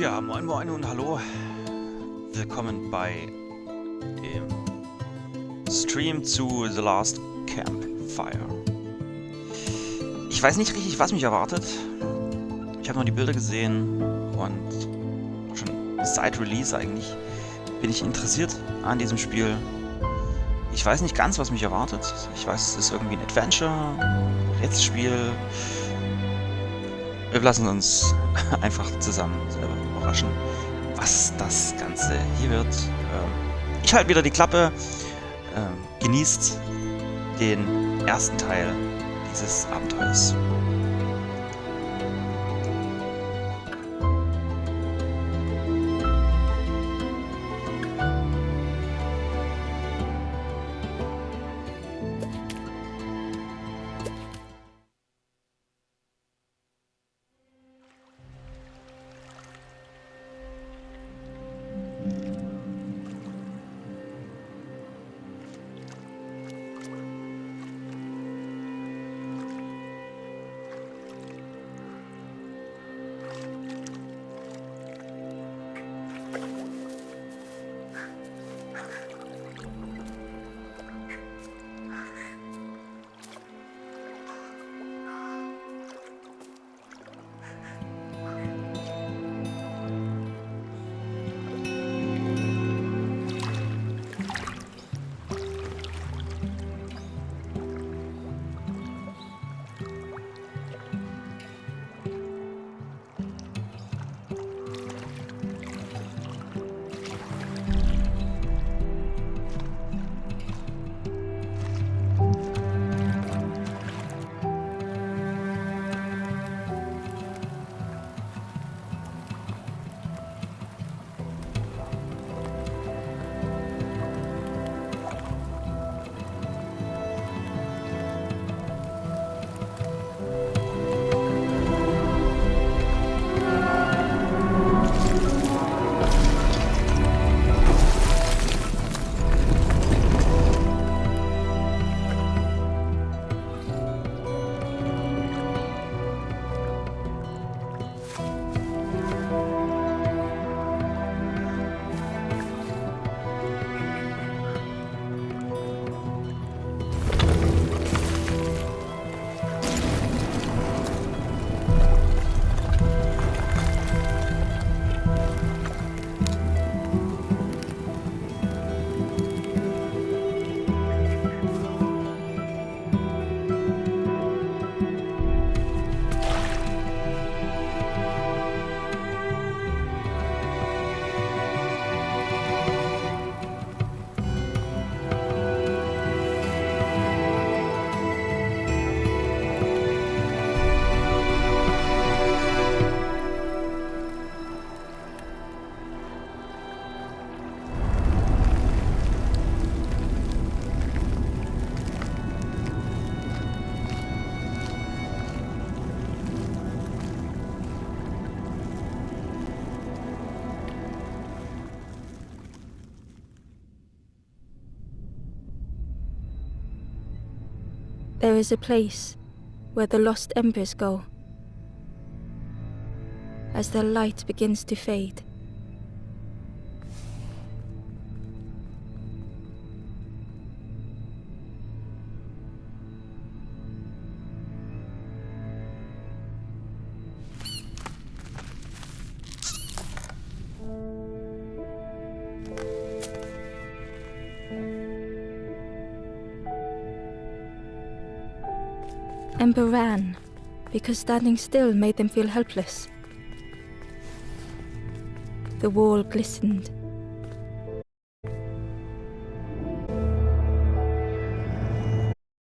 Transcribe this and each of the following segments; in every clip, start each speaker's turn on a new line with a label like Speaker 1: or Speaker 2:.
Speaker 1: Ja, moin moin und hallo. Willkommen bei dem Stream zu The Last Campfire. Ich weiß nicht richtig, was mich erwartet. Ich habe noch die Bilder gesehen und schon seit Release eigentlich bin ich interessiert an diesem Spiel. Ich weiß nicht ganz, was mich erwartet. Ich weiß, es ist irgendwie ein Adventure, Rätselspiel. Wir lassen uns einfach zusammen selber überraschen, was das Ganze hier wird. Ich halte wieder die Klappe. Genießt den ersten Teil dieses Abenteuers.
Speaker 2: There is a place where the lost embers go. As their light begins to fade, Ember ran because standing still made them feel helpless. The wall glistened.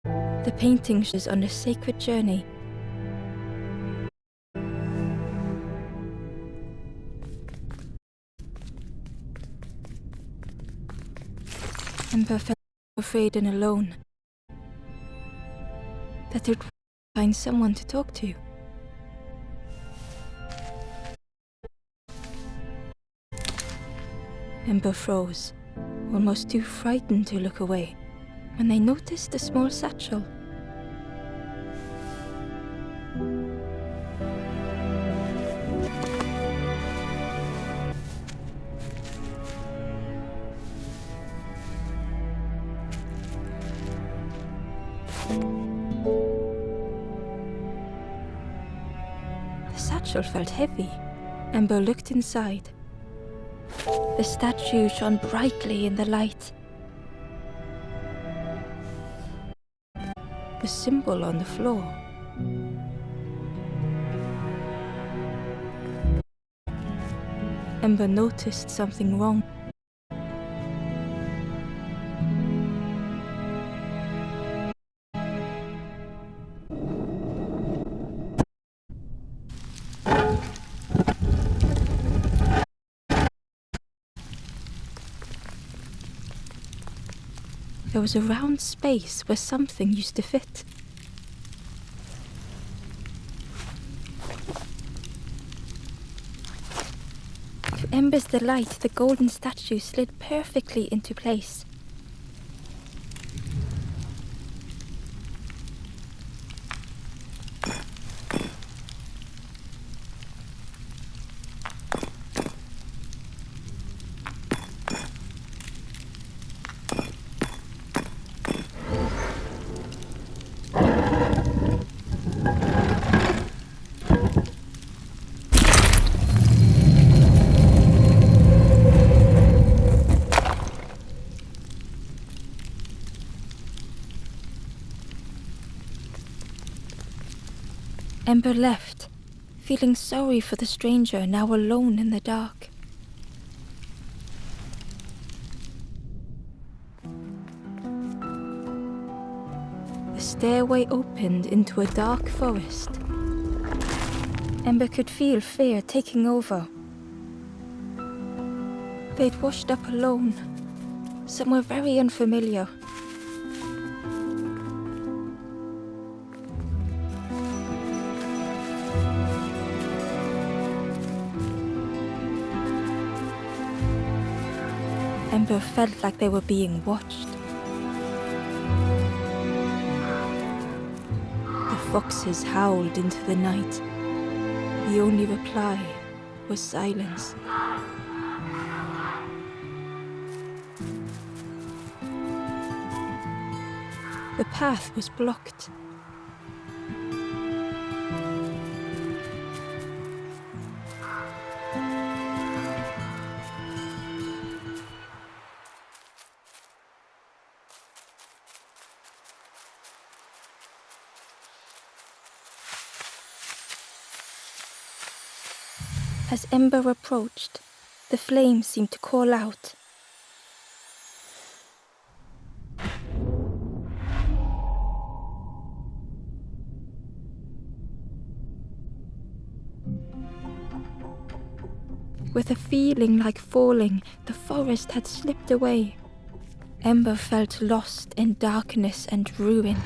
Speaker 2: The painting was on a sacred journey. Ember felt afraid and alone. That it would find someone to talk to. Ember froze, almost too frightened to look away, when they noticed a small satchel. satchel felt heavy, Ember looked inside. The statue shone brightly in the light. The symbol on the floor. Ember noticed something wrong. There was a round space where something used to fit. To Ember's delight, the golden statue slid perfectly into place. Ember left, feeling sorry for the stranger now alone in the dark. The stairway opened into a dark forest. Ember could feel fear taking over. They'd washed up alone, somewhere very unfamiliar. Ember felt like they were being watched. The foxes howled into the night. The only reply was silence. The path was blocked. As Ember approached, the flames seemed to call out. With a feeling like falling, the forest had slipped away. Ember felt lost in darkness and ruin.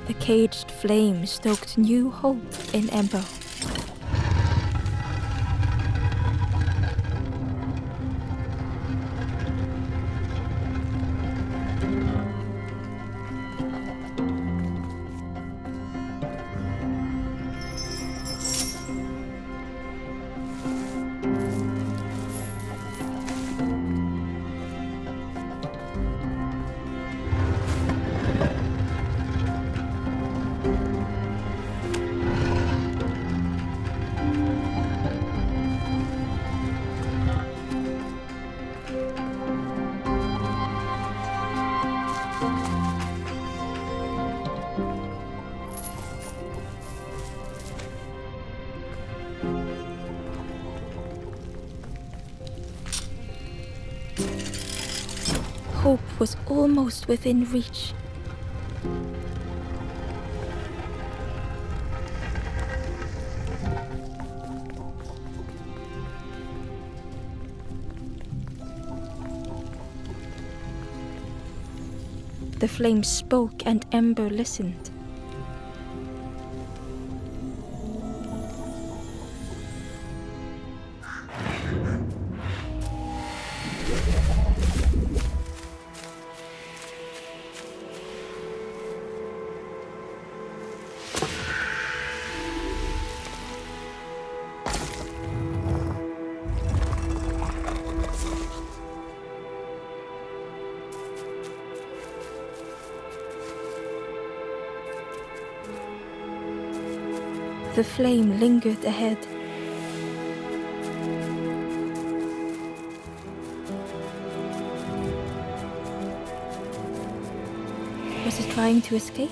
Speaker 2: The caged flame stoked new hope in Ember. Hope was almost within reach. The flame spoke and Ember listened. The flame lingered ahead. Was it trying to escape?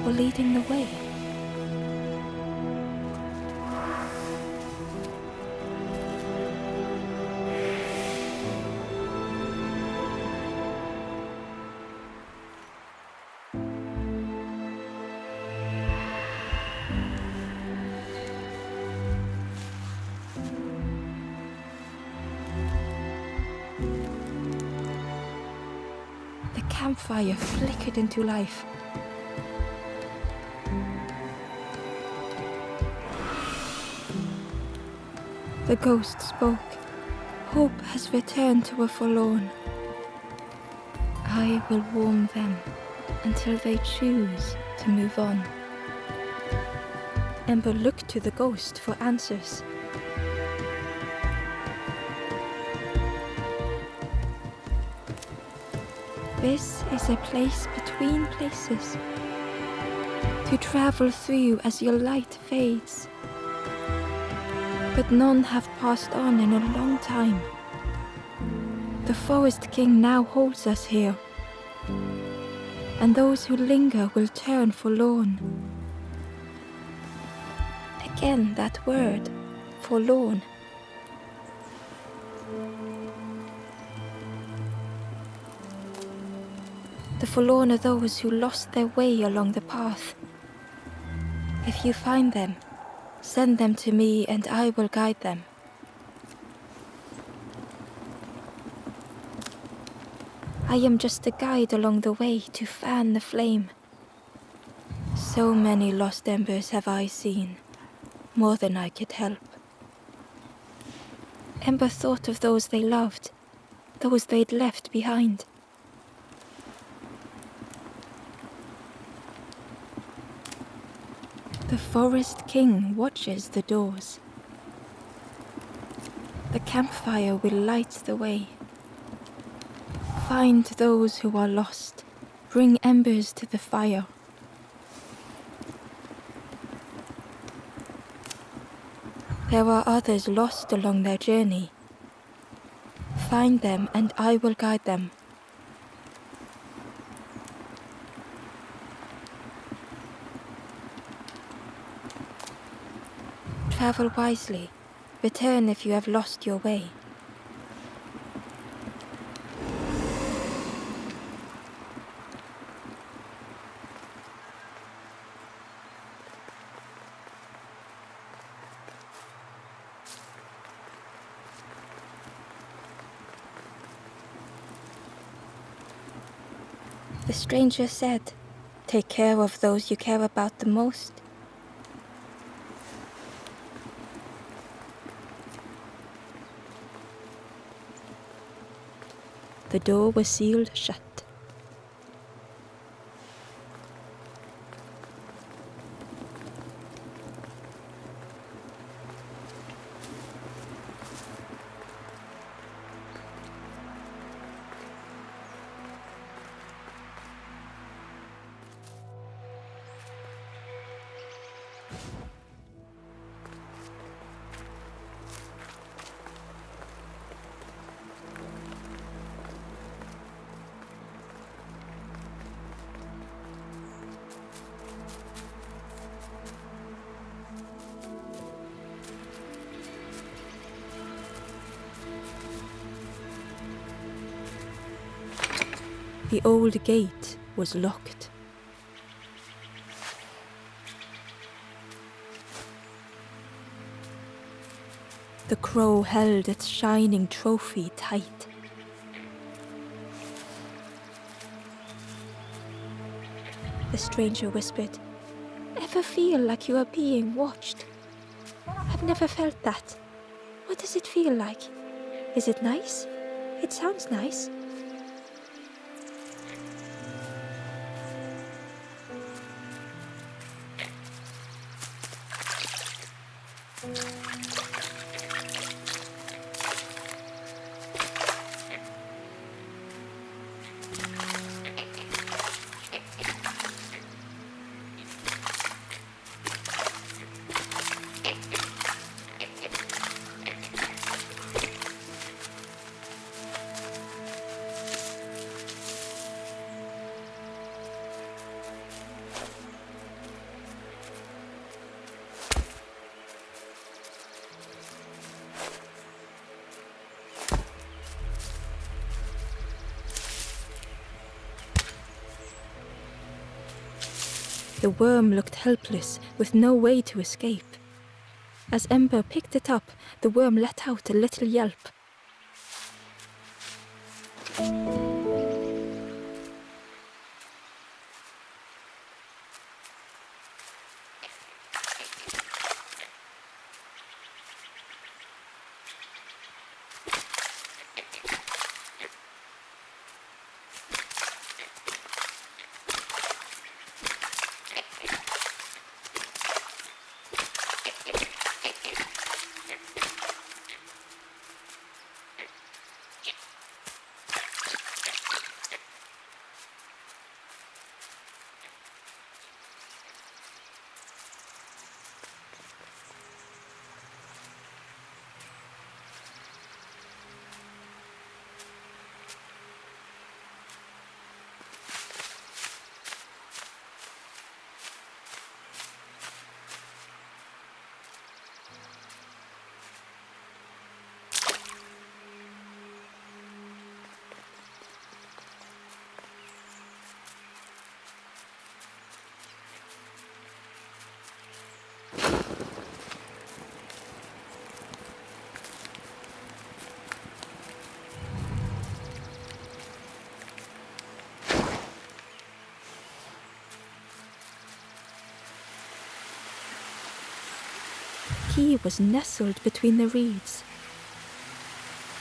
Speaker 2: Or leading the way? The campfire flickered into life. The ghost spoke. Hope has returned to a forlorn. I will warm them until they choose to move on. Ember looked to the ghost for answers. This is a place between places, to travel through as your light fades. But none have passed on in a long time. The Forest King now holds us here, and those who linger will turn forlorn. Again that word, forlorn. The forlorn are those who lost their way along the path. If you find them, send them to me and I will guide them. I am just a guide along the way to fan the flame. So many lost embers have I seen, more than I could help. Ember thought of those they loved, those they'd left behind. The Forest King watches the doors. The campfire will light the way. Find those who are lost. Bring embers to the fire. There are others lost along their journey. Find them and I will guide them. Travel wisely. Return if you have lost your way. The stranger said, "Take care of those you care about the most." The door was sealed shut. The old gate was locked. The crow held its shining trophy tight. The stranger whispered, "Ever feel like you are being watched? I've never felt that. What does it feel like? Is it nice? It sounds nice." The worm looked helpless, with no way to escape. As Ember picked it up, the worm let out a little yelp. He was nestled between the reeds,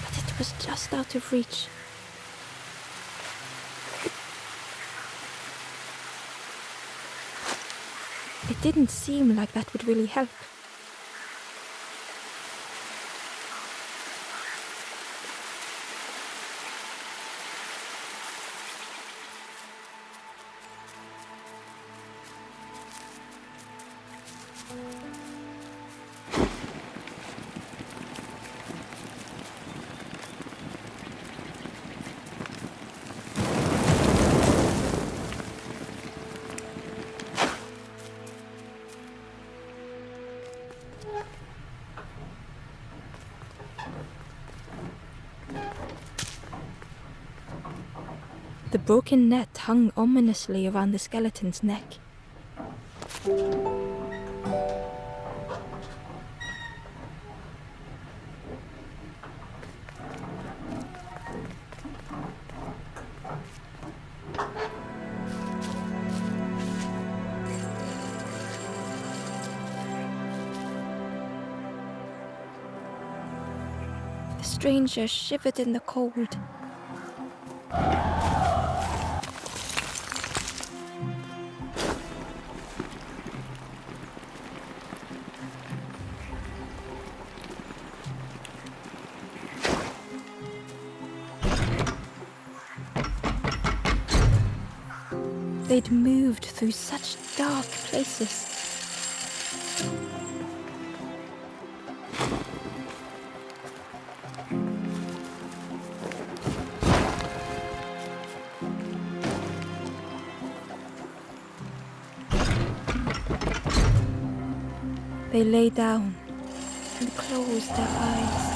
Speaker 2: but it was just out of reach. It didn't seem like that would really help. The broken net hung ominously around the skeleton's neck. The stranger shivered in the cold. They'd moved through such dark places. They lay down and closed their eyes.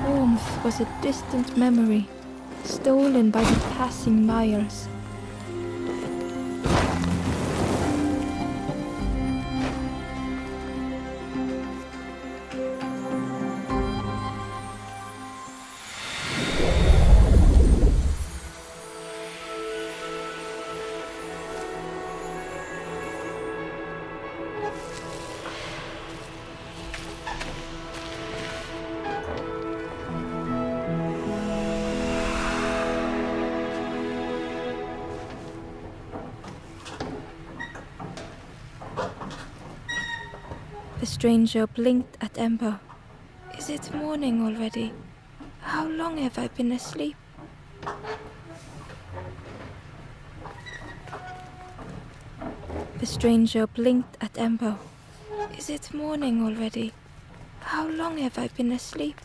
Speaker 2: Warmth was a distant memory, stolen by the passing miles. The stranger blinked at Ember. Is it morning already? How long have I been asleep? The stranger blinked at Ember. Is it morning already? How long have I been asleep?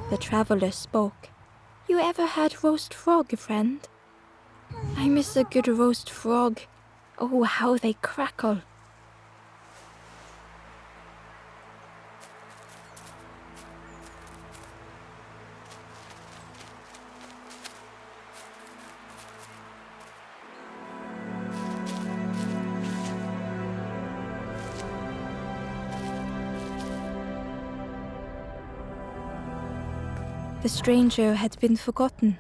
Speaker 2: The traveler spoke. You ever had roast frog, friend? I miss a good roast frog. Oh, how they crackle. The stranger had been forgotten.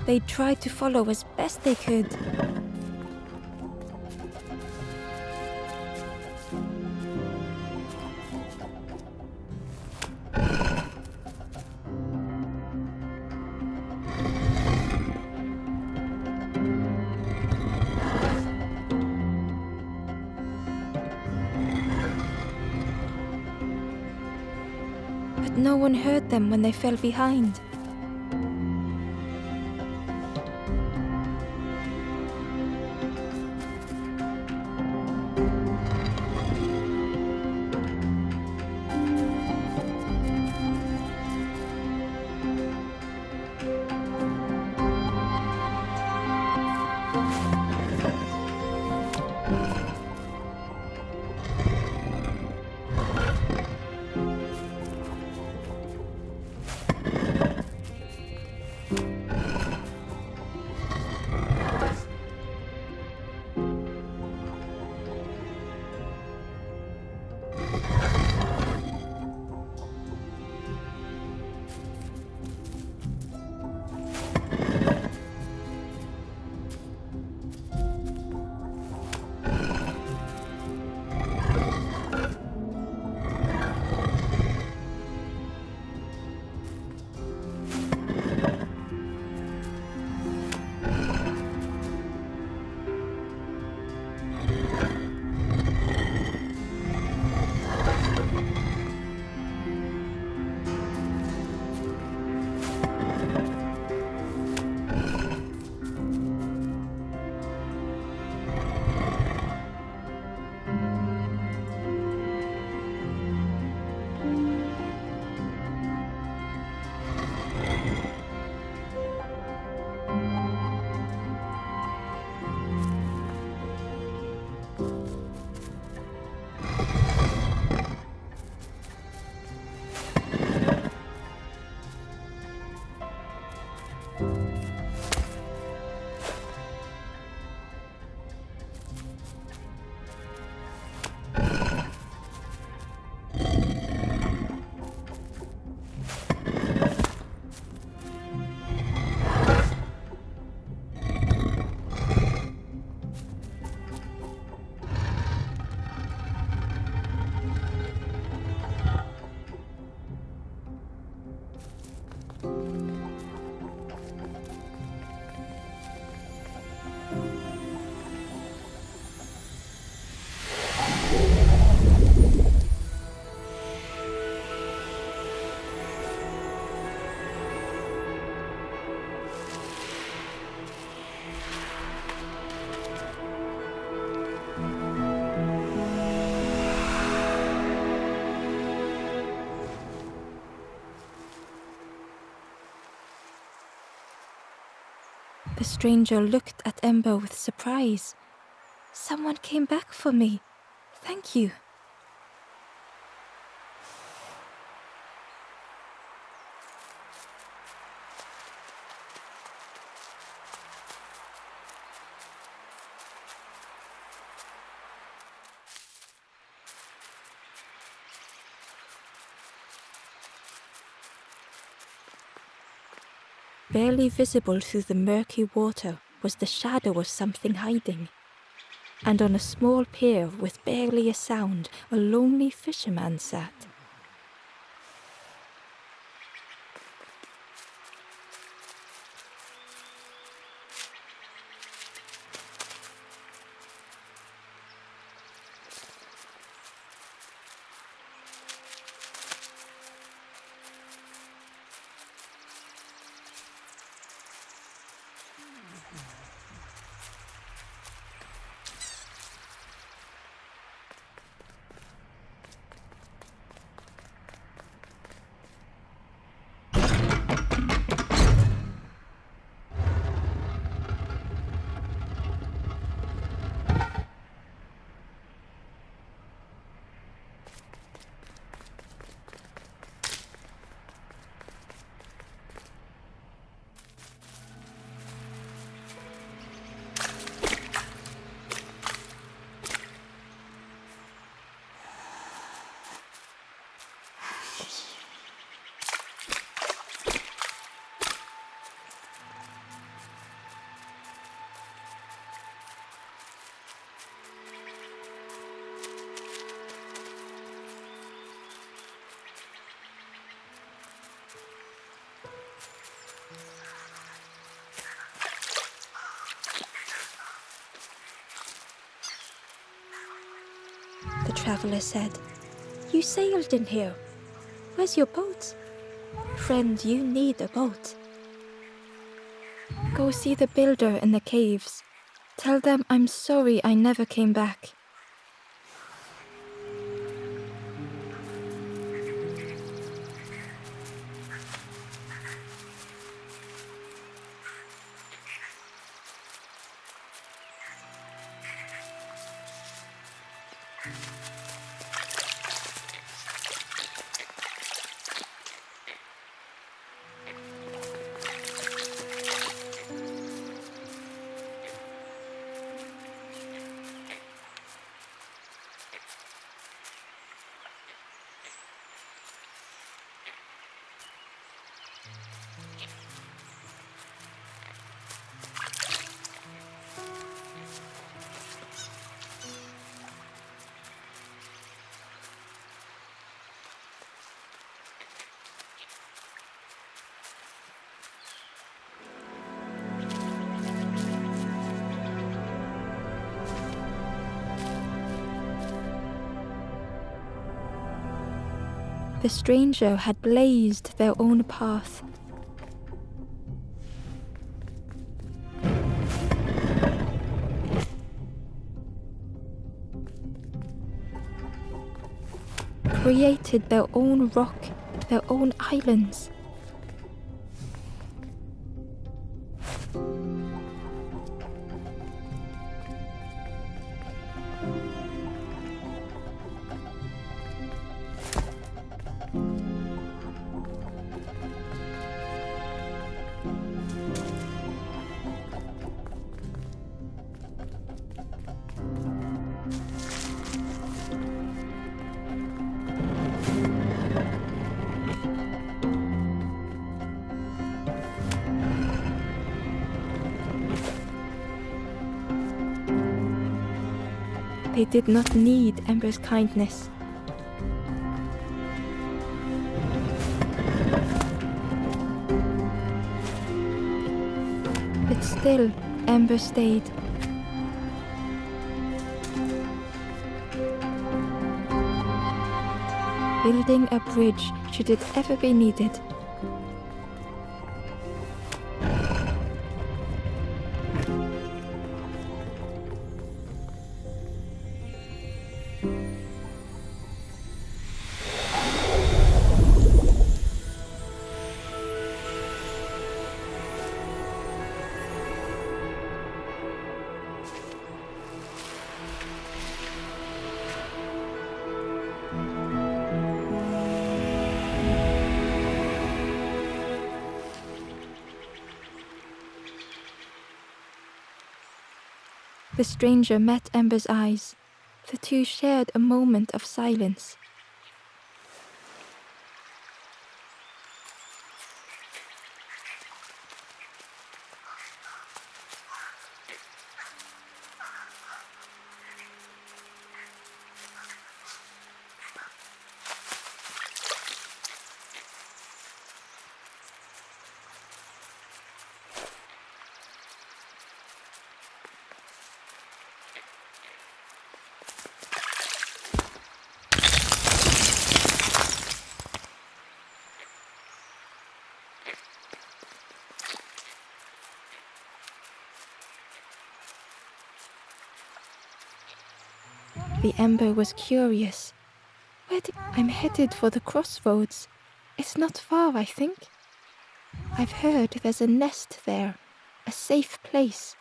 Speaker 2: They tried to follow as best they could. But no one heard them when they fell behind. The stranger looked at Ember with surprise. Someone came back for me. Thank you. Barely visible through the murky water was the shadow of something hiding. And on a small pier with barely a sound, a lonely fisherman sat. the traveler said. You sailed in here. Where's your boat? Friend, you need a boat. Go see the builder in the caves. Tell them I'm sorry I never came back. The stranger had blazed their own path. Created their own rock, their own islands. They did not need Ember's kindness. But still, Ember stayed. Building a bridge should it ever be needed. The stranger met Ember's eyes. The two shared a moment of silence. The Ember was curious. I'm headed for the crossroads. It's not far, I think. I've heard there's a nest there, a safe place.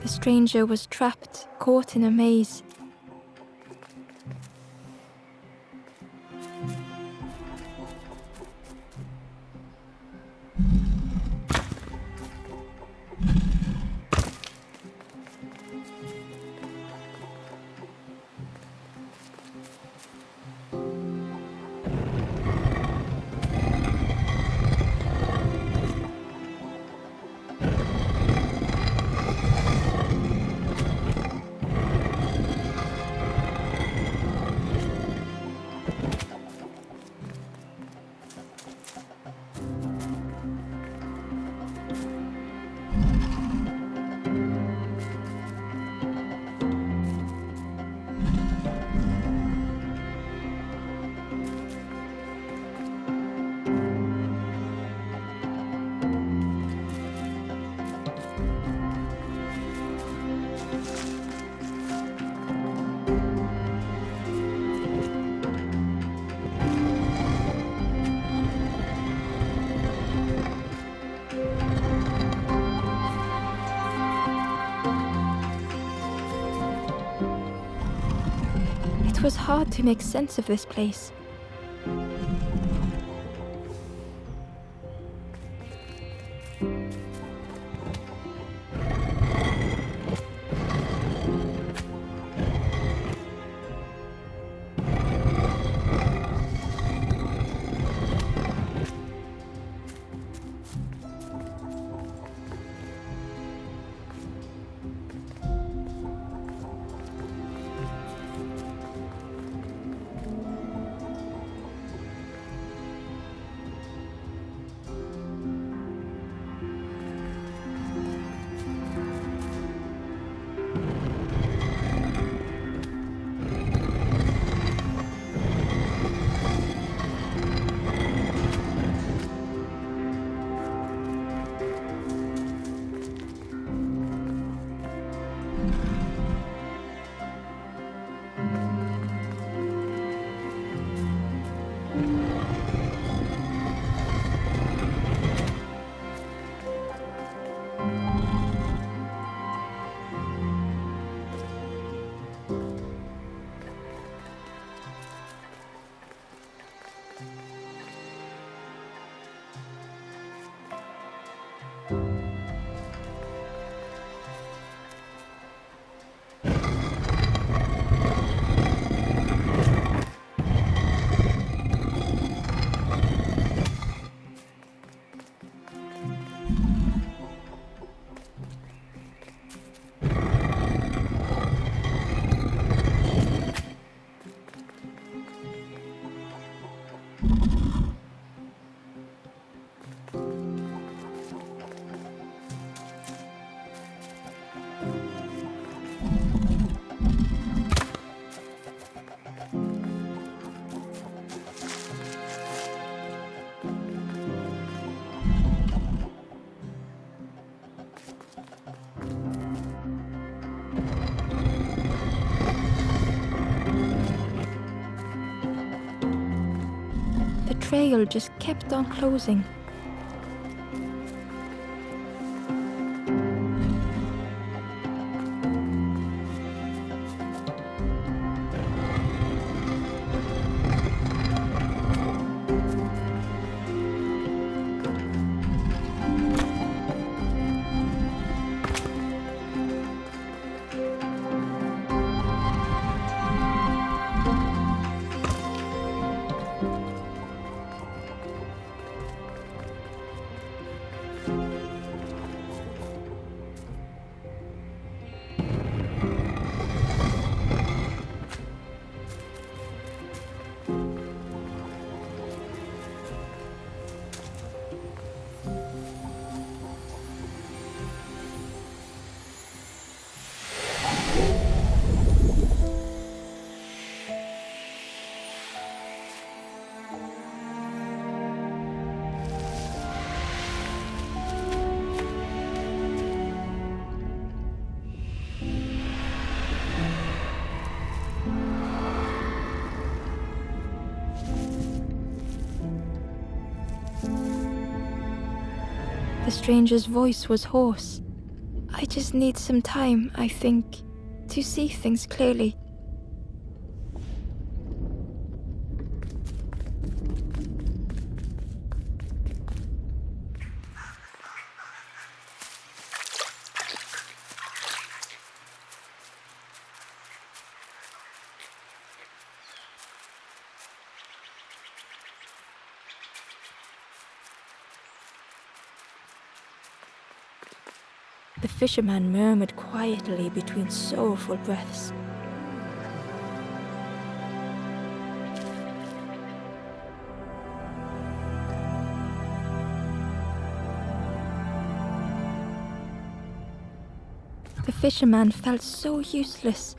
Speaker 2: The stranger was trapped, caught in a maze. It was hard to make sense of this place. The trail just kept on closing. The stranger's voice was hoarse. I just need some time, I think, to see things clearly. The fisherman murmured quietly between sorrowful breaths. The fisherman felt so useless.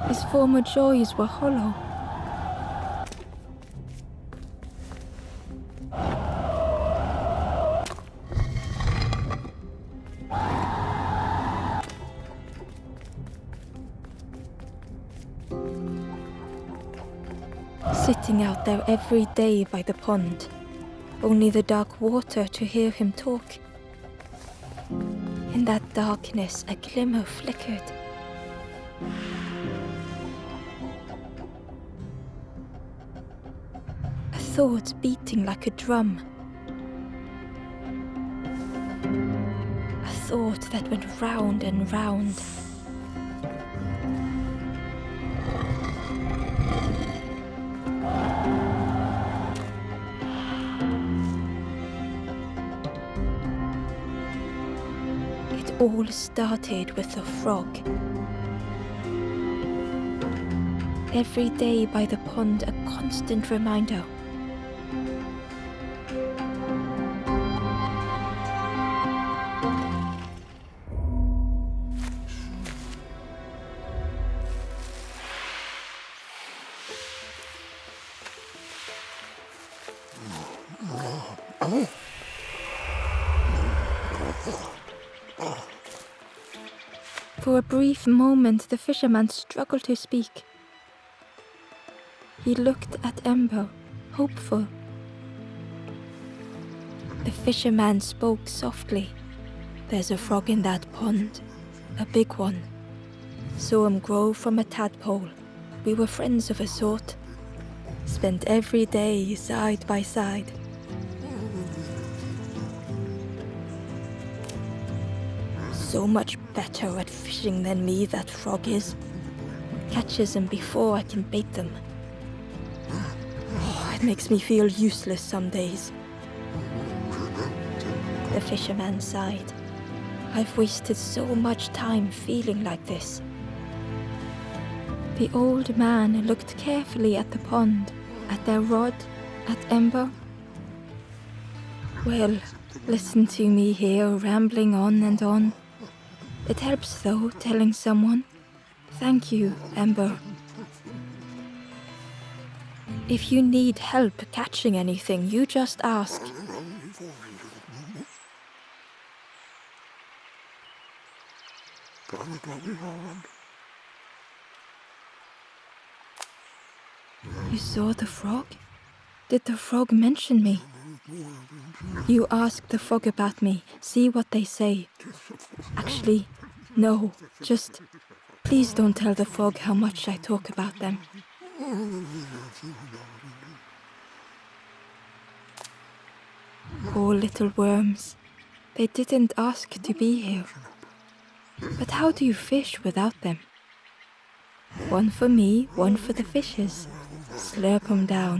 Speaker 2: His former joys were hollow. Sitting out there every day by the pond, only the dark water to hear him talk. In that darkness, a glimmer flickered. thought beating like a drum. A thought that went round and round. It all started with a frog. Every day by the pond, a constant reminder. For a brief moment, the fisherman struggled to speak. He looked at Ember, hopeful. The fisherman spoke softly. "There's a frog in that pond, a big one. Saw him grow from a tadpole. We were friends of a sort. Spent every day side by side. So much better at fishing than me, that frog is. Catches them before I can bait them. Oh, it makes me feel useless some days." The fisherman sighed. "I've wasted so much time feeling like this." The old man looked carefully at the pond, at their rod, at Ember. "Well, listen to me here, rambling on and on. It helps, though, telling someone. Thank you, Ember. If you need help catching anything, you just ask." "You saw the frog? Did the frog mention me?" "You ask the frog about me, see what they say." "Actually, no, just please don't tell the frog how much I talk about them." Poor little worms. They didn't ask to be here. But how do you fish without them? One for me, one for the fishes. Slurp 'em down.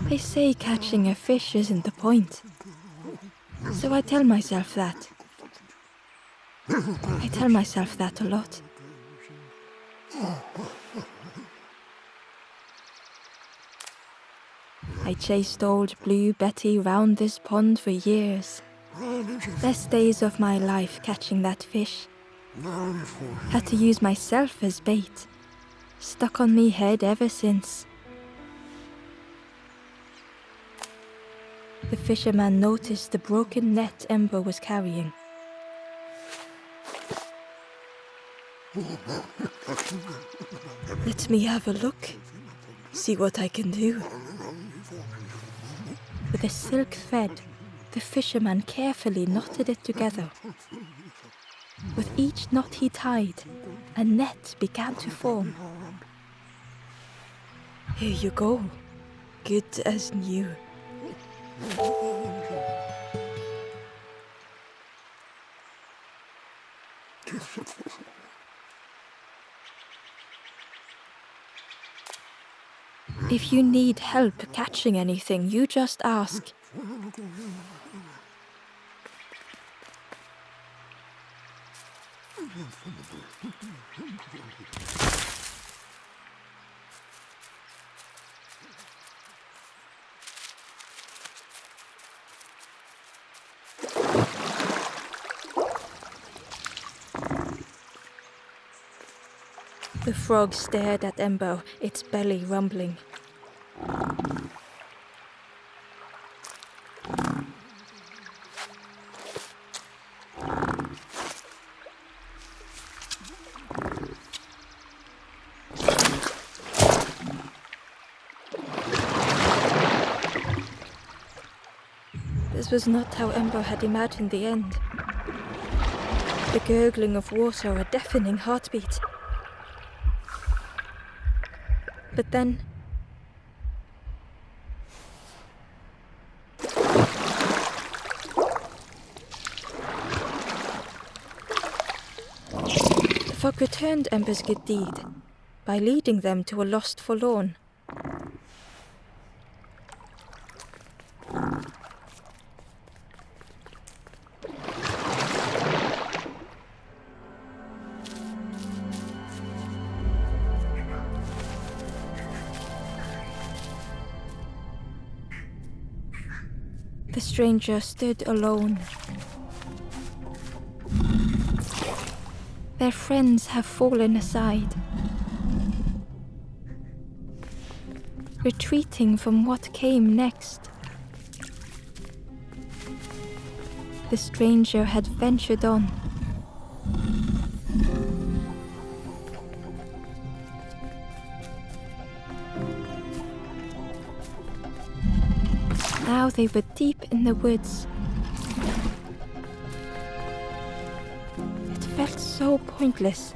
Speaker 2: They say catching a fish isn't the point. So I tell myself that. I tell myself that a lot. I chased old Blue Betty round this pond for years. Best days of my life catching that fish. Had to use myself as bait. Stuck on me head ever since. The fisherman noticed the broken net Ember was carrying. "Let me have a look. See what I can do." With a silk thread, the fisherman carefully knotted it together. With each knot he tied, a net began to form. "Here you go, good as new." If you need help catching anything, you just ask. The frog stared at Ember, its belly rumbling. This was not how Ember had imagined the end. The gurgling of water, a deafening heartbeat. But then... the fog returned Ember's good deed by leading them to a lost forlorn. The stranger stood alone. Their friends have fallen aside, retreating from what came next. The stranger had ventured on. Now they were deep in the woods. It felt so pointless.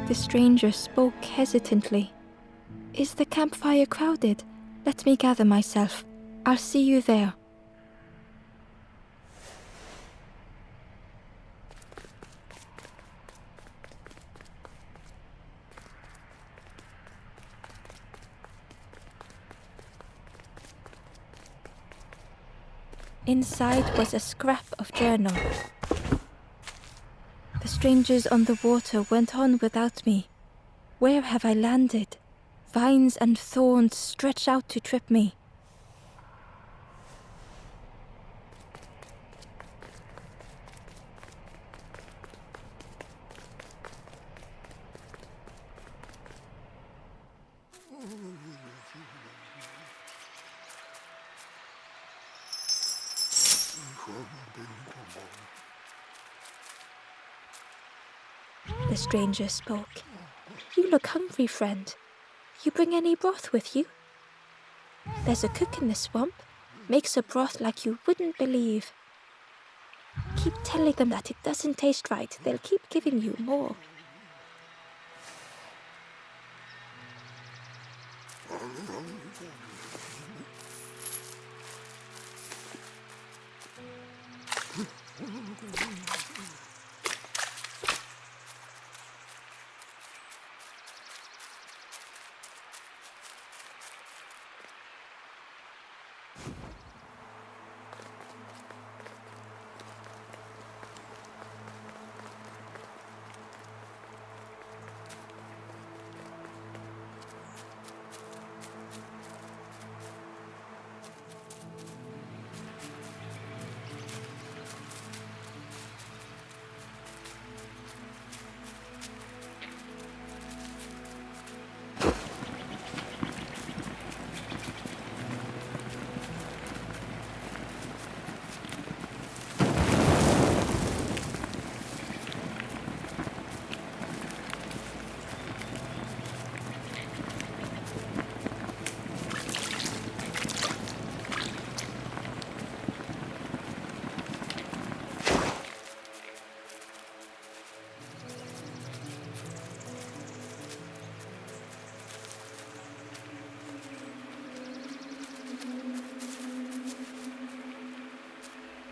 Speaker 2: The stranger spoke hesitantly. "Is the campfire crowded? Let me gather myself. I'll see you there." Inside was a scrap of journal. The strangers on the water went on without me. Where have I landed? Vines and thorns stretch out to trip me. The stranger spoke. "You look hungry, friend. You bring any broth with you? There's a cook in the swamp. Makes a broth like you wouldn't believe. Keep telling them that it doesn't taste right. They'll keep giving you more."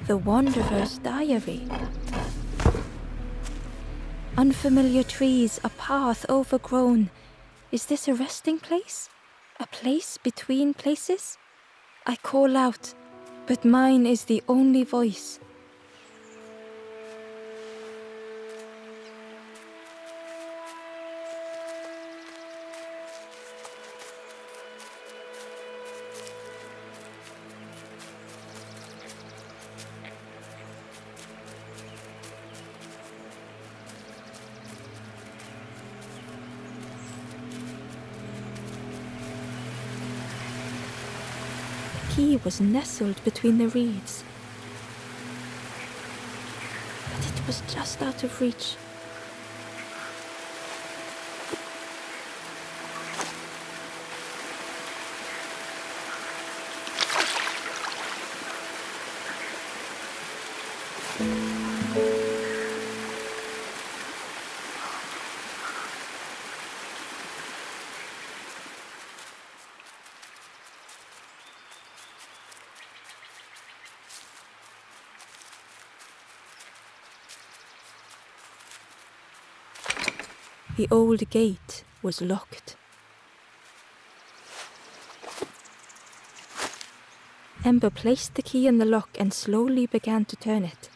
Speaker 2: The Wanderer's Diary. Unfamiliar trees, a path overgrown. Is this a resting place? A place between places? I call out, but mine is the only voice. key was nestled between the reeds. But it was just out of reach. The old gate was locked. Ember placed the key in the lock and slowly began to turn it.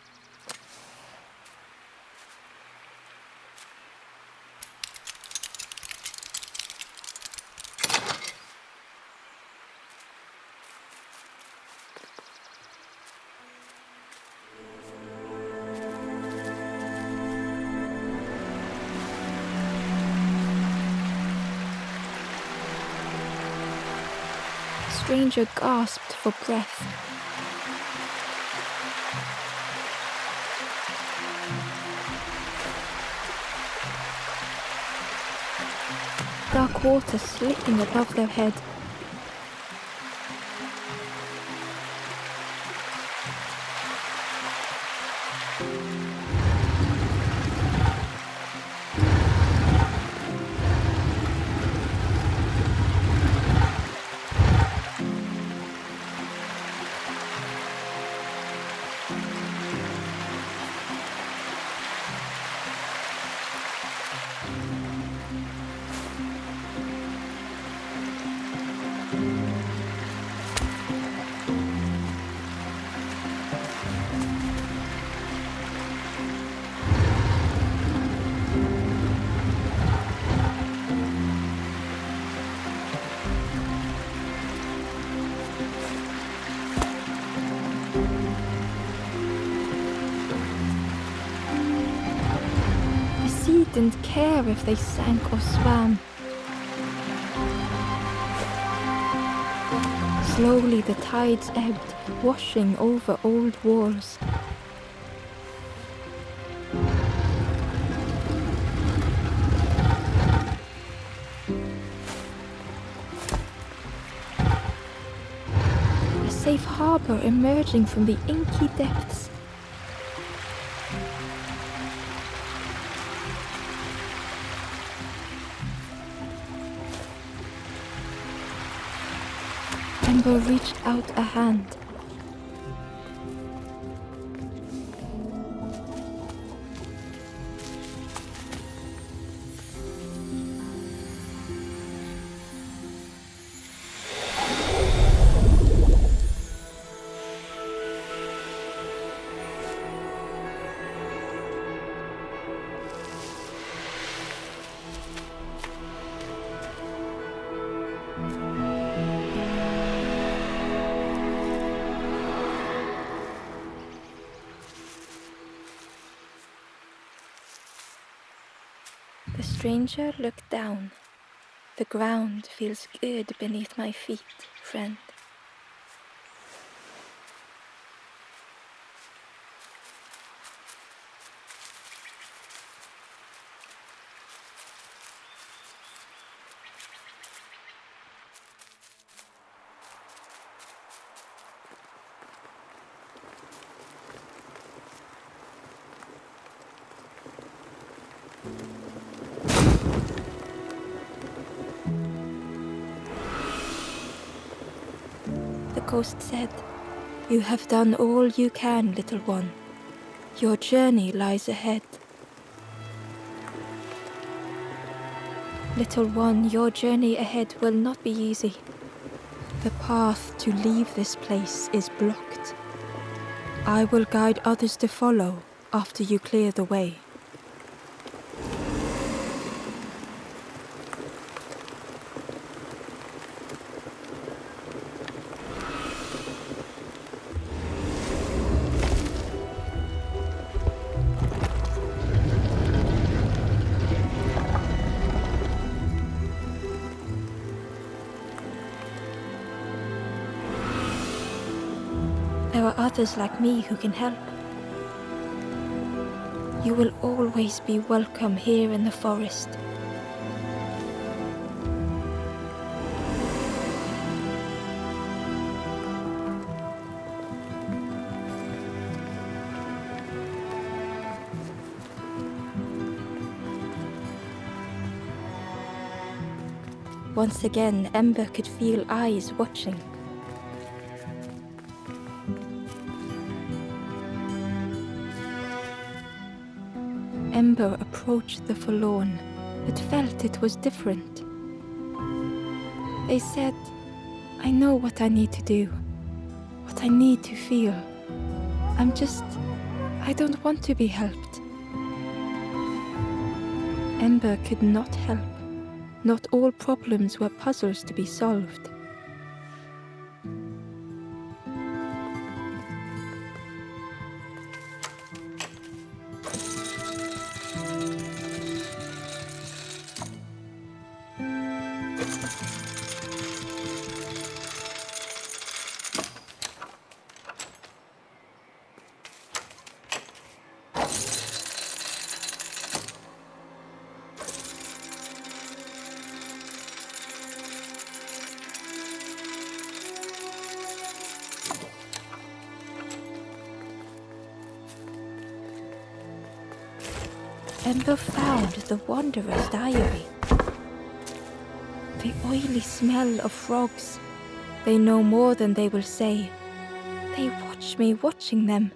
Speaker 2: The stranger gasped for breath. Dark water slipping above their head. Didn't care if they sank or swam. Slowly the tides ebbed, washing over old walls. A safe harbor emerging from the inky depths. Ember reached out a hand. The stranger looked down. The ground feels good beneath my feet, friend. The ghost said, "You have done all you can, little one. Your journey lies ahead." Little one, your journey ahead will not be easy. The path to leave this place is blocked. I will guide others to follow after you clear the way. There are others like me who can help. You will always be welcome here in the forest. Once again, Ember could feel eyes watching. Ember approached the forlorn, but felt it was different. They said, I know what I need to do, what I need to feel. I don't want to be helped. Ember could not help. Not all problems were puzzles to be solved. Ember found the Wanderer's diary. The oily smell of frogs. They know more than they will say. They watch me watching them.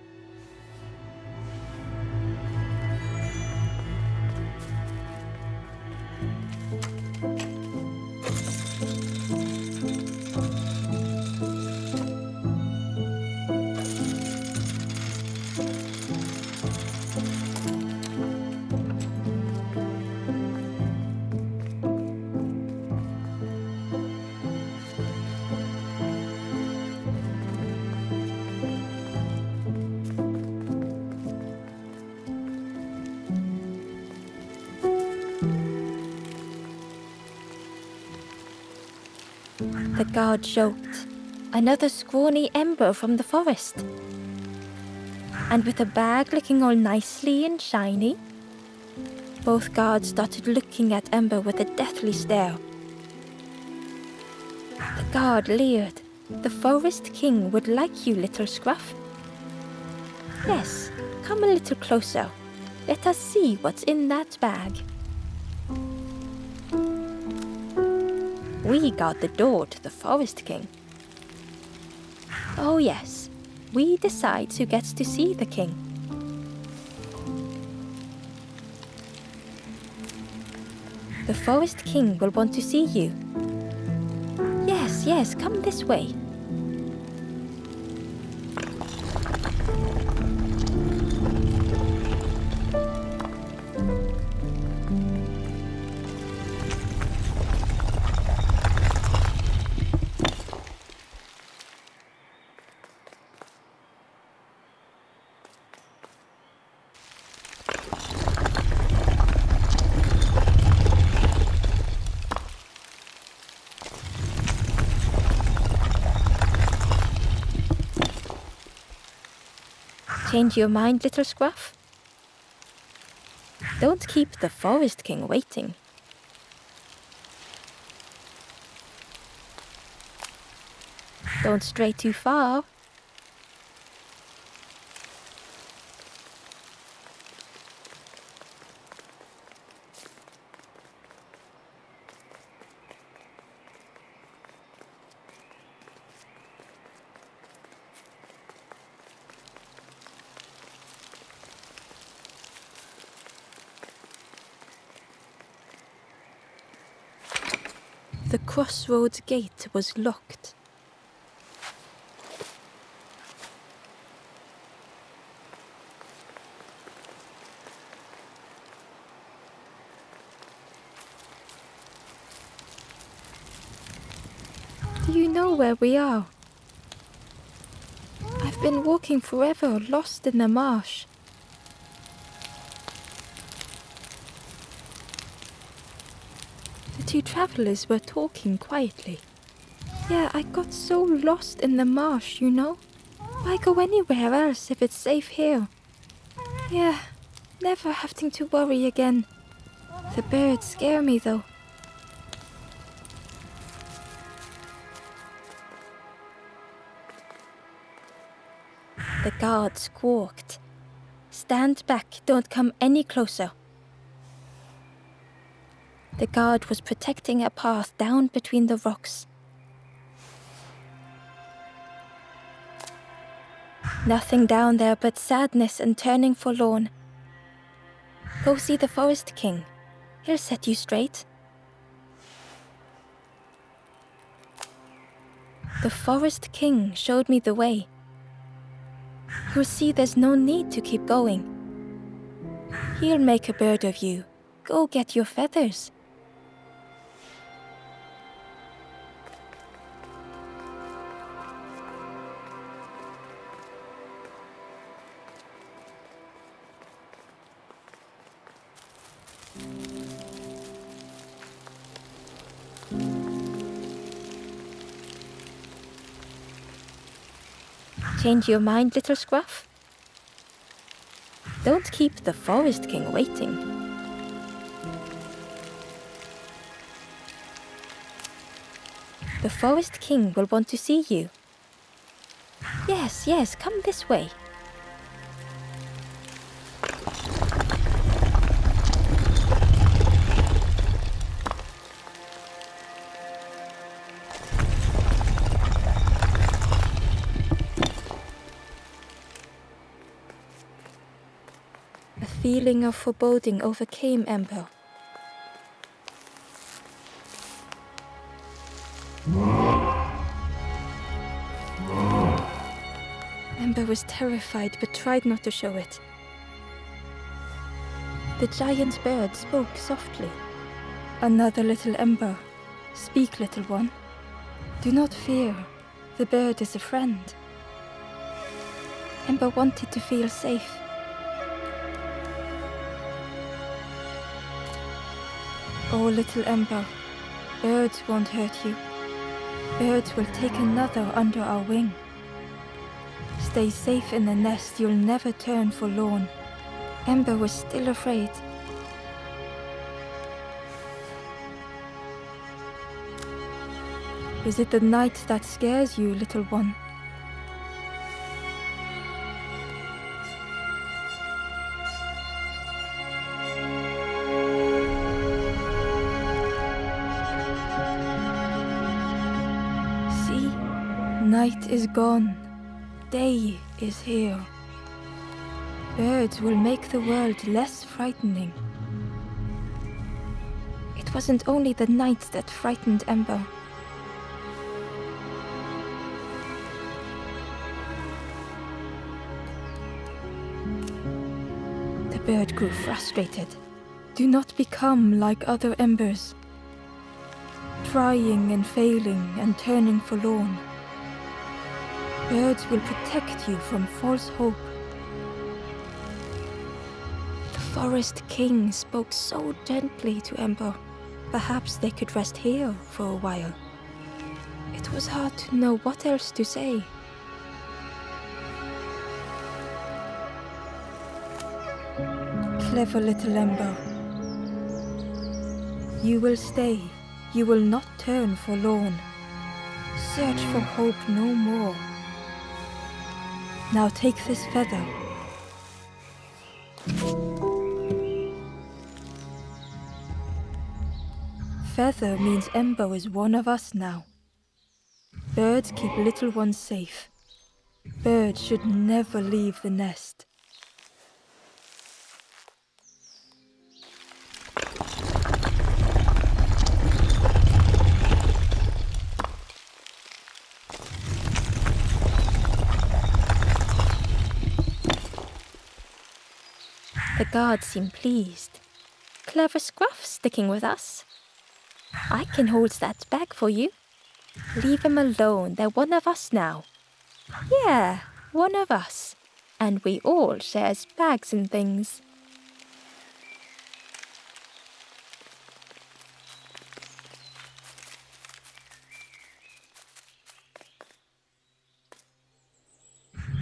Speaker 2: The guard joked. Another scrawny Ember from the forest. And with a bag looking all nicely and shiny. Both guards started looking at Ember with a deathly stare. The guard leered. The Forest King would like you, little scruff. Yes, come a little closer. Let us see what's in that bag. We guard the door to the Forest King. Oh yes, we decide who gets to see the king. The Forest King will want to see you. Yes, come this way. Change your mind, little scruff? Don't keep the Forest King waiting. Don't stray too far. The crossroads gate was locked. Do you know where we are? I've been walking forever, lost in the marsh. The two travelers were talking quietly. Yeah, I got so lost in the marsh, you know? Why go anywhere else if it's safe here? Yeah, never having to worry again. The birds scare me though. The guard squawked. Stand back, don't come any closer. The guard was protecting a path down between the rocks. Nothing down there but sadness and turning forlorn. Go see the Forest King. He'll set you straight. The Forest King showed me the way. You'll see there's no need to keep going. He'll make a bird of you. Go get your feathers. Change your mind, little scruff? Don't keep the Forest King waiting. The Forest King will want to see you. Yes, yes, come this way. A feeling of foreboding overcame Ember. Ember was terrified but tried not to show it. The giant bird spoke softly. Another little Ember. Speak, little one. Do not fear. The bird is a friend. Ember wanted to feel safe. Oh, little Ember, birds won't hurt you. Birds will take another under our wing. Stay safe in the nest, you'll never turn forlorn. Ember was still afraid. Is it the night that scares you, little one? Night is gone, day is here. Birds will make the world less frightening. It wasn't only the night that frightened Ember. The bird grew frustrated. Do not become like other embers, trying and failing and turning forlorn. Birds will protect you from false hope. The Forest King spoke so gently to Ember. Perhaps they could rest here for a while. It was hard to know what else to say. Clever little Ember. You will stay. You will not turn forlorn. Search for hope no more. Now take this feather. Feather means Ember is one of us now. Birds keep little ones safe. Birds should never leave the nest. The guards seem pleased. Clever Scruff sticking with us. I can hold that bag for you. Leave them alone, they're one of us now. Yeah, one of us. And we all shares bags and things.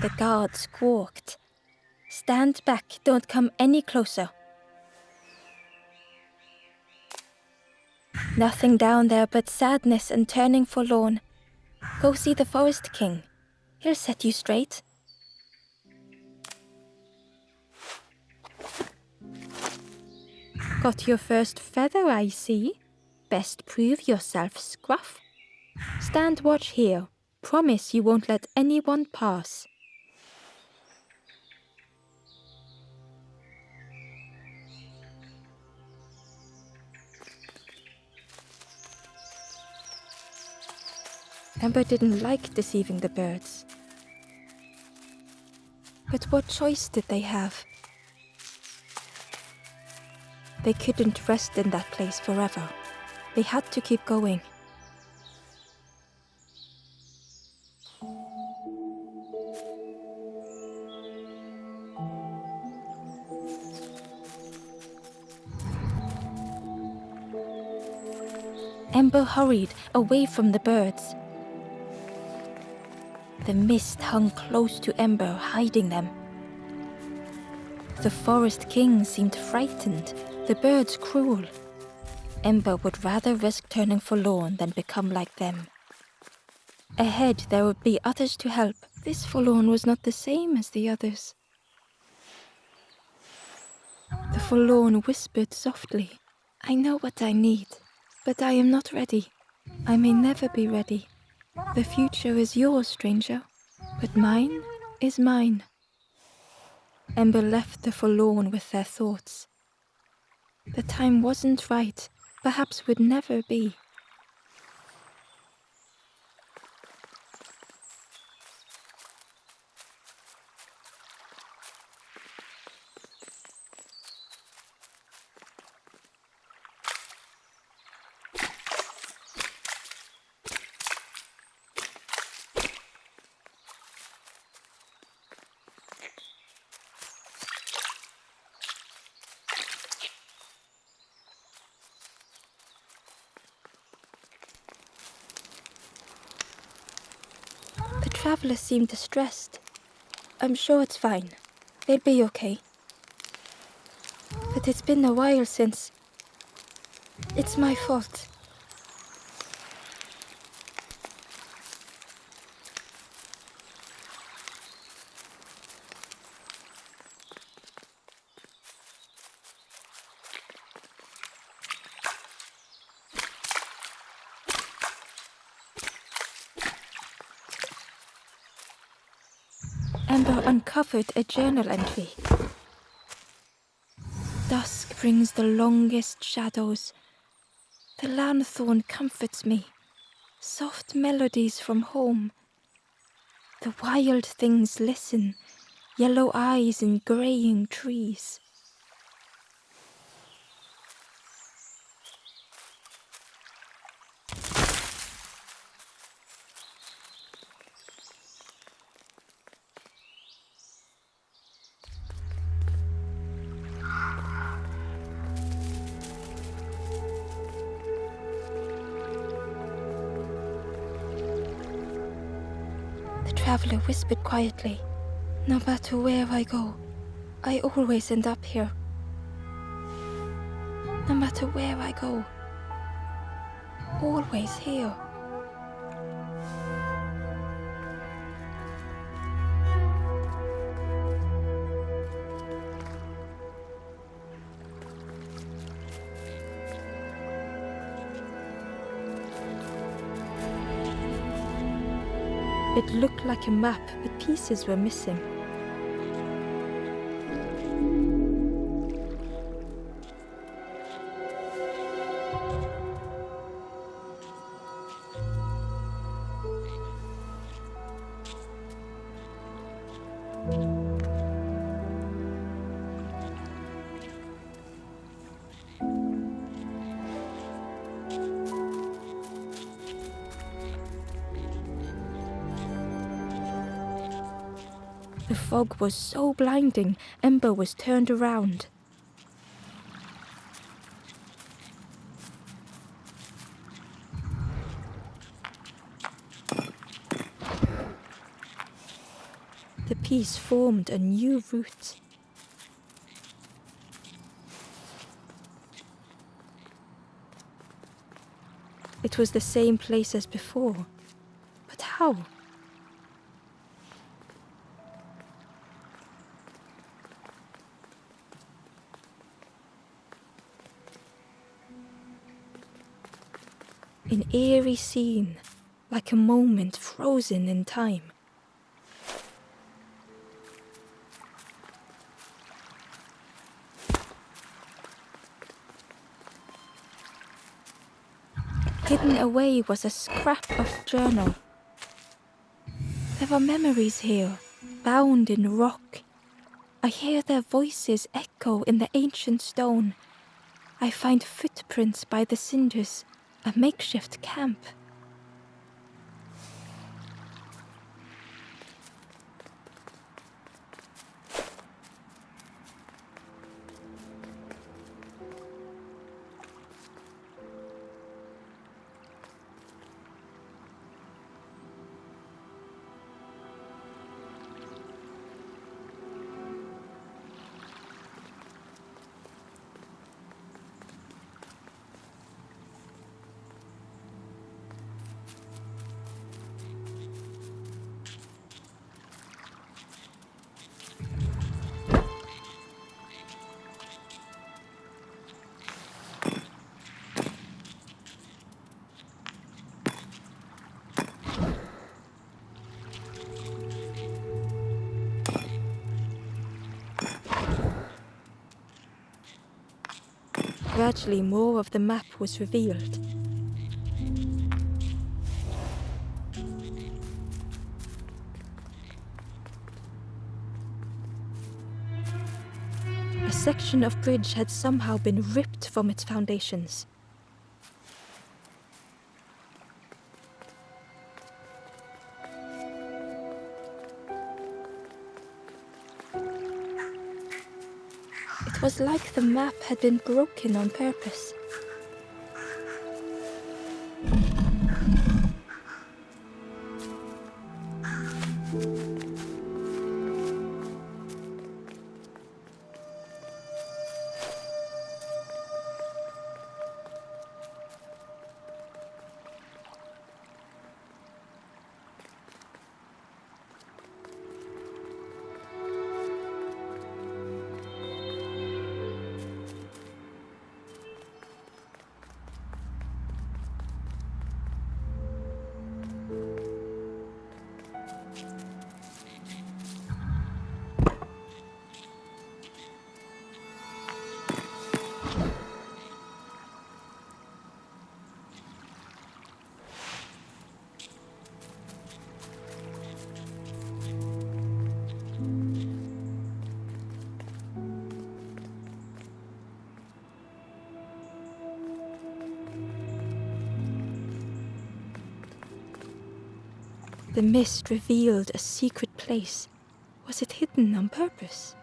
Speaker 2: The guard squawked. Stand back, don't come any closer. Nothing down there but sadness and turning forlorn. Go see the Forest King. He'll set you straight. Got your first feather, I see. Best prove yourself, Scruff. Stand watch here. Promise you won't let anyone pass. Ember didn't like deceiving the birds. But what choice did they have? They couldn't rest in that place forever. They had to keep going. Ember hurried away from the birds. The mist hung close to Ember, hiding them. The Forest King seemed frightened, the birds cruel. Ember would rather risk turning forlorn than become like them. Ahead there would be others to help. This forlorn was not the same as the others. The forlorn whispered softly, I know what I need, but I am not ready. I may never be ready. The future is yours, stranger, but mine is mine. Ember left the forlorn with their thoughts. The time wasn't right, perhaps would never be. The traveler seemed distressed. I'm sure it's fine. They'll be okay. But it's been a while since... It's my fault. Ember uncovered a journal entry. Dusk brings the longest shadows. The lanthorn comforts me. Soft melodies from home. The wild things listen. Yellow eyes in graying trees. The traveler whispered quietly, no matter where I go, I always end up here. No matter where I go, always here. It looked like a map, but pieces were missing. The fog was so blinding, Ember was turned around. The piece formed a new route. It was the same place as before, but how? An eerie scene, like a moment frozen in time. Hidden away was a scrap of journal. There were memories here, bound in rock. I hear their voices echo in the ancient stone. I find footprints by the cinders, a makeshift camp. Gradually, more of the map was revealed. A section of bridge had somehow been ripped from its foundations. It was like the map had been broken on purpose. The mist revealed a secret place. Was it hidden on purpose?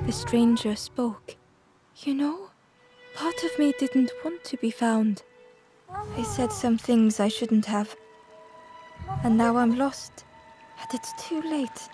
Speaker 2: The stranger spoke. You know, part of me didn't want to be found. I said some things I shouldn't have. And now I'm lost. And it's too late.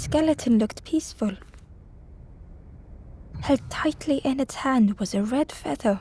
Speaker 2: skeleton looked peaceful. Held tightly in its hand was a red feather.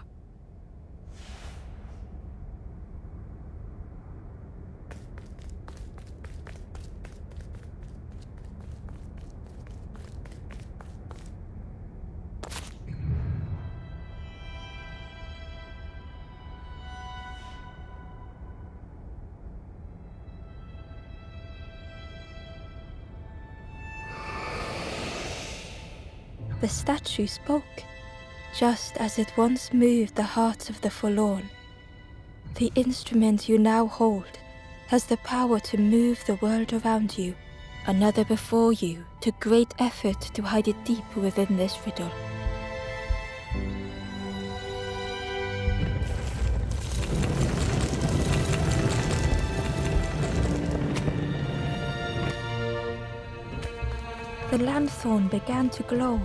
Speaker 2: The statue spoke, just as it once moved the hearts of the forlorn. The instrument you now hold has the power to move the world around you, another before you took great effort to hide it deep within this riddle. The lanthorn began to glow.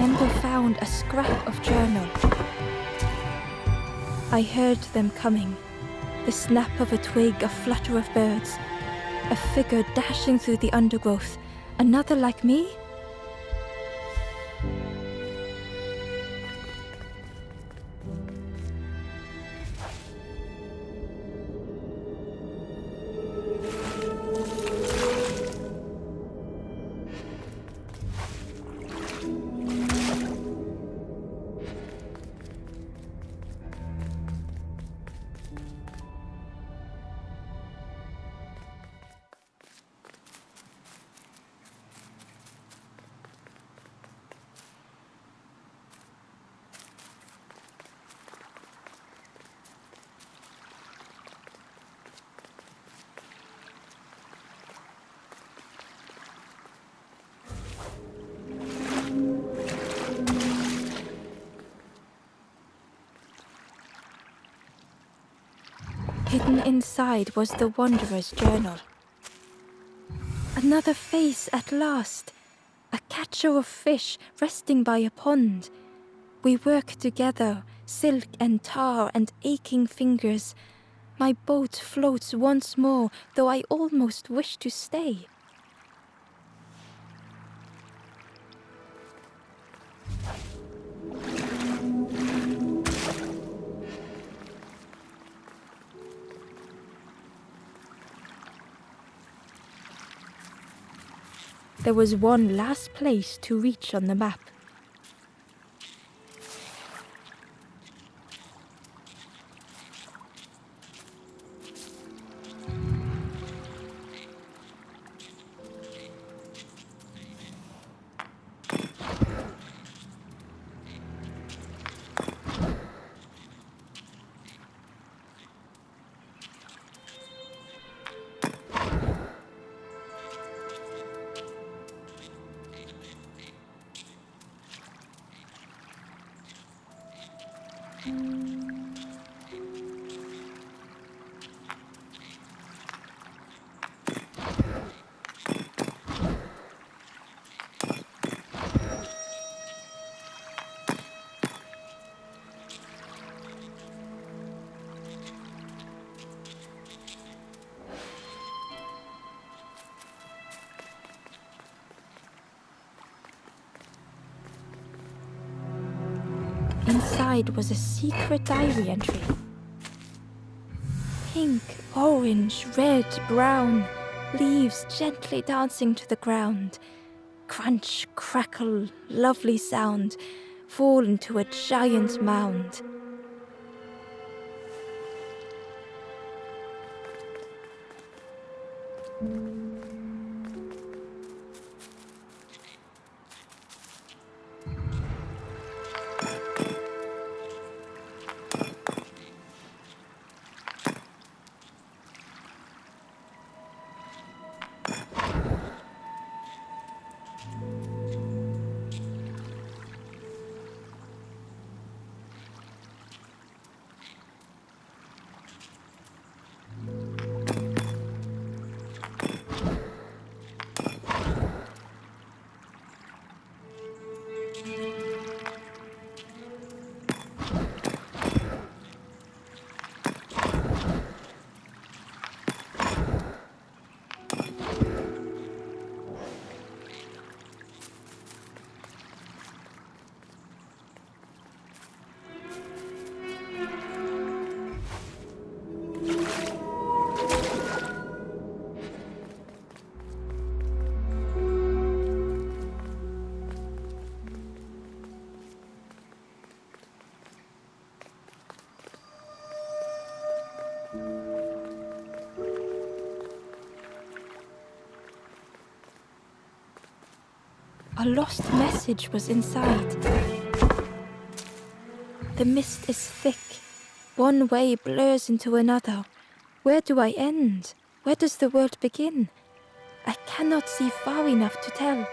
Speaker 2: Ember found a scrap of journal. I heard them coming. The snap of a twig, a flutter of birds. A figure dashing through the undergrowth. Another like me? Hidden inside was the Wanderer's journal. Another face at last. A catcher of fish resting by a pond. We work together, silk and tar and aching fingers. My boat floats once more, though I almost wish to stay. There was one last place to reach on the map. Inside was a secret diary entry. Pink, orange, red, brown, leaves gently dancing to the ground. Crunch, crackle, lovely sound, fall into a giant mound. A lost message was inside. The mist is thick. One way blurs into another. Where do I end? Where does the world begin? I cannot see far enough to tell.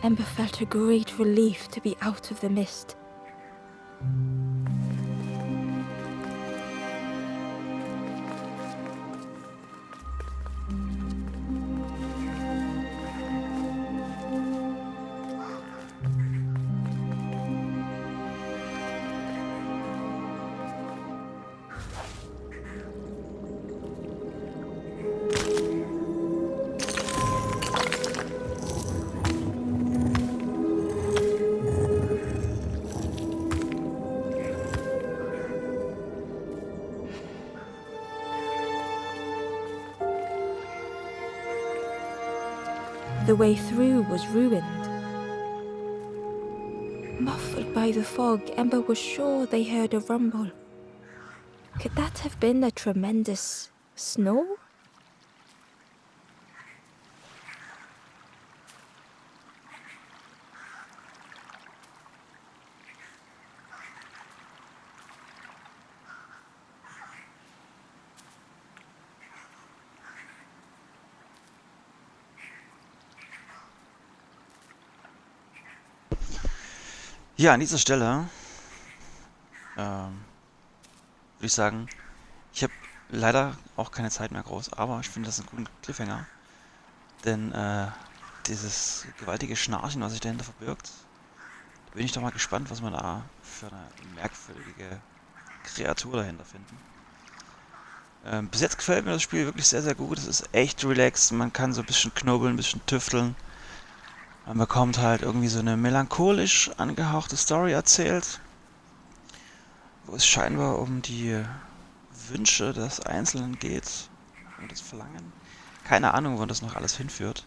Speaker 2: Ember felt a great relief to be out of the mist. The way through was ruined. Muffled by the fog, Ember was sure they heard a rumble. Could that have been a tremendous snore?
Speaker 1: Ja, an dieser Stelle würde ich sagen, ich habe leider auch keine Zeit mehr groß, aber ich finde das einen guten Cliffhanger. Denn dieses gewaltige Schnarchen, was sich dahinter verbirgt, da bin ich doch mal gespannt, was wir da für eine merkwürdige Kreatur dahinter finden. Bis jetzt gefällt mir das Spiel wirklich sehr, sehr gut. Es ist echt relaxed, man kann so ein bisschen knubbeln, ein bisschen tüfteln. Man bekommt halt irgendwie so eine melancholisch angehauchte Story erzählt, wo es scheinbar um die Wünsche des Einzelnen geht, um das Verlangen. Keine Ahnung, wo das noch alles hinführt.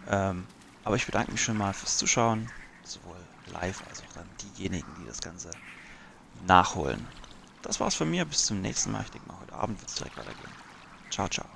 Speaker 1: Aber ich bedanke mich schon mal fürs Zuschauen, sowohl live als auch dann diejenigen, die das Ganze nachholen. Das war's von mir, bis zum nächsten Mal. Ich denke mal, heute Abend wird es direkt weitergehen. Ciao, ciao.